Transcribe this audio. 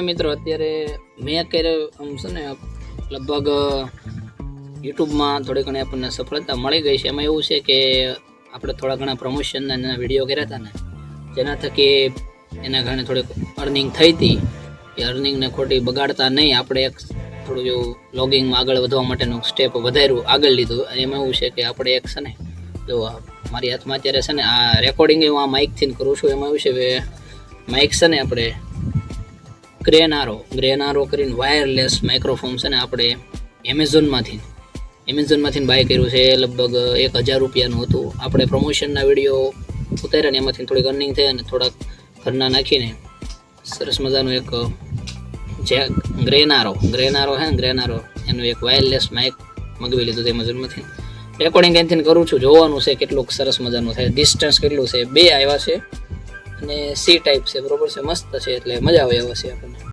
મિત્રો અત્યારે મેં કર્યો આમ છે ને લગભગ યુટ્યુબમાં થોડી ઘણી આપણને સફળતા મળી ગઈ છે. એમાં એવું છે કે આપણે થોડા ઘણા પ્રમોશનના વિડીયો કર્યા હતા ને, જેના થકી એના કારણે થોડીક અર્નિંગ થઈ હતી. એ અર્નિંગને ખોટી બગાડતા નહીં, આપણે એક થોડું જેવું લોગિંગમાં આગળ વધવા માટેનું સ્ટેપ વધાર્યું, આગળ લીધું. અને એમાં એવું છે કે આપણે એક છે ને, જો મારી હાથમાં અત્યારે છે ને આ રેકોર્ડિંગ હું આ માઇકથી કરું છું. એમાં એવું છે કે માઇક છે ને આપણે ગ્રેનારો કરીને વાયરલેસ માઇક્રોફોન છે ને આપણે એમેઝોનમાંથી બાય કર્યું છે. લગભગ 1000 રૂપિયાનું હતું. આપણે પ્રમોશનના વિડીયો ઉતાર્યા ને એમાંથી થોડીક અર્નિંગ થઈ અને થોડાક ઘરના નાખીને સરસ મજાનું એક જે ગ્રેનારો હે ને ગ્રેનારો એનું એક વાયરલેસ માઇક મગવી લીધું હતું એમેઝોનમાંથી. રેકોર્ડિંગ અહીંથી કરું છું, જોવાનું છે કેટલું સરસ મજાનું થાય, ડિસ્ટન્સ કેટલું છે. 2 આવ્યા છે અને C ટાઈપ છે, બરોબર છે, મસ્ત છે, એટલે મજા આવે એવા છે આપણને.